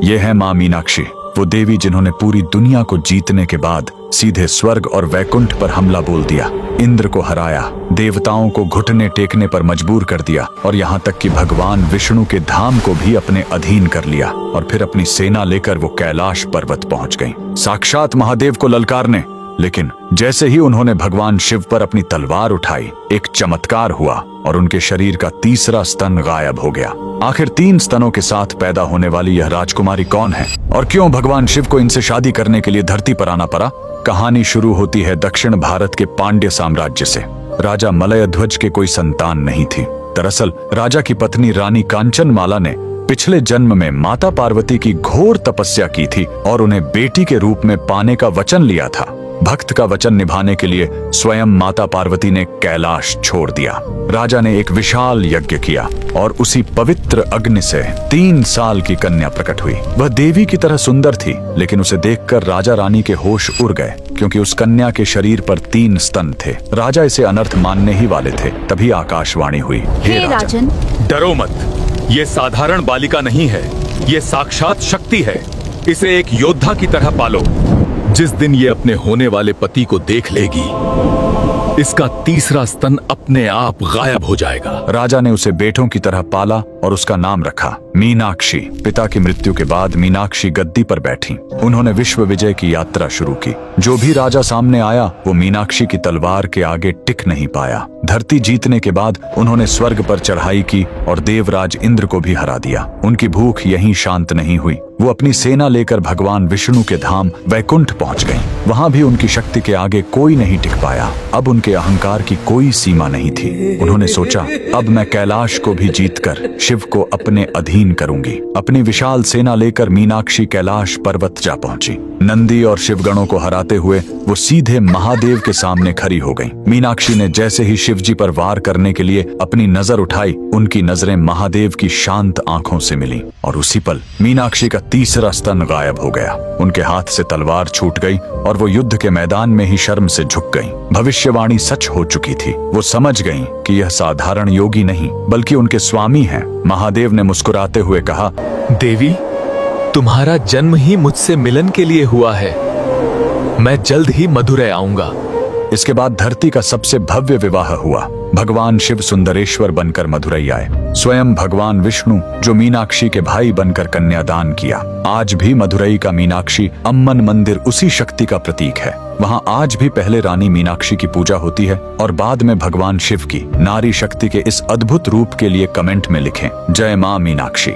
ये है माँ मीनाक्षी, वो देवी जिन्होंने पूरी दुनिया को जीतने के बाद सीधे स्वर्ग और वैकुंठ पर हमला बोल दिया, इंद्र को हराया, देवताओं को घुटने टेकने पर मजबूर कर दिया और यहाँ तक कि भगवान विष्णु के धाम को भी अपने अधीन कर लिया। और फिर अपनी सेना लेकर वो कैलाश पर्वत पहुंच गईं, साक्षात महादेव को ललकारने। लेकिन जैसे ही उन्होंने भगवान शिव पर अपनी तलवार उठाई, एक चमत्कार हुआ और उनके शरीर का तीसरा स्तन गायब हो गया। आखिर 3 स्तनों के साथ पैदा होने वाली यह राजकुमारी कौन है और क्यों भगवान शिव को इनसे शादी करने के लिए धरती पर आना पड़ा? कहानी शुरू होती है दक्षिण भारत के पांड्य साम्राज्य से। राजा मलयध्वज के कोई संतान नहीं थी। दरअसल राजा की पत्नी रानी कांचनमाला ने पिछले जन्म में माता पार्वती की घोर तपस्या की थी और उन्हें बेटी के रूप में पाने का वचन लिया था। भक्त का वचन निभाने के लिए स्वयं माता पार्वती ने कैलाश छोड़ दिया। राजा ने एक विशाल यज्ञ किया और उसी पवित्र अग्नि से 3 साल की कन्या प्रकट हुई। वह देवी की तरह सुंदर थी, लेकिन उसे देखकर राजा रानी के होश उड़ गए, क्योंकि उस कन्या के शरीर पर 3 स्तन थे। राजा इसे अनर्थ मानने ही वाले थे, तभी आकाशवाणी हुई, हे राजन, डरो मत, ये साधारण बालिका नहीं है, ये साक्षात शक्ति है। इसे एक योद्धा की तरह पालो। जिस दिन ये अपने होने वाले पति को देख लेगी, इसका तीसरा स्तन अपने आप गायब हो जाएगा। राजा ने उसे बेटों की तरह पाला और उसका नाम रखा मीनाक्षी। पिता की मृत्यु के बाद मीनाक्षी गद्दी पर बैठी। उन्होंने विश्व विजय की यात्रा शुरू की। जो भी राजा सामने आया वो मीनाक्षी की तलवार के आगे टिक नहीं पाया। धरती जीतने के बाद उन्होंने स्वर्ग पर चढ़ाई की और देवराज इंद्र को भी हरा दिया। उनकी भूख यहीं शांत नहीं हुई। वो अपनी सेना लेकर भगवान विष्णु के धाम वैकुंठ पहुंच गईं। वहां भी उनकी शक्ति के आगे कोई नहीं टिक पाया। अब उनके अहंकार की कोई सीमा नहीं थी। उन्होंने सोचा, अब मैं कैलाश को भी जीतकर शिव को अपने अधीन करूंगी। अपनी विशाल सेना लेकर मीनाक्षी कैलाश पर्वत जा पहुंची। नंदी और शिवगणों को हराते हुए वो सीधे महादेव के सामने खड़ी हो गईं। मीनाक्षी ने जैसे ही शिवजी पर वार करने के लिए अपनी नजर उठाई, उनकी नजरें महादेव की शांत आंखों से मिली और उसी पल मीनाक्षी का तीसरा स्तन गायब हो गया। उनके हाथ से तलवार छूट गई और वो युद्ध के मैदान में ही शर्म से झुक गईं। भविष्यवाणी सच हो चुकी थी। वो समझ गईं कि यह साधारण योगी नहीं बल्कि उनके स्वामी हैं। महादेव ने मुस्कुराते हुए कहा, देवी, तुम्हारा जन्म ही मुझसे मिलन के लिए हुआ है। मैं जल्द ही मधुरै आऊंगा। इसके बाद धरती का सबसे भव्य विवाह हुआ। भगवान शिव सुंदरेश्वर बनकर मधुरै आए। स्वयं भगवान विष्णु जो मीनाक्षी के भाई बनकर कन्यादान किया। आज भी मधुरै का मीनाक्षी अम्मन मंदिर उसी शक्ति का प्रतीक है। वहां आज भी पहले रानी मीनाक्षी की पूजा होती है और बाद में भगवान शिव की। नारी शक्ति के इस अद्भुत रूप के लिए कमेंट में लिखें, जय मां मीनाक्षी।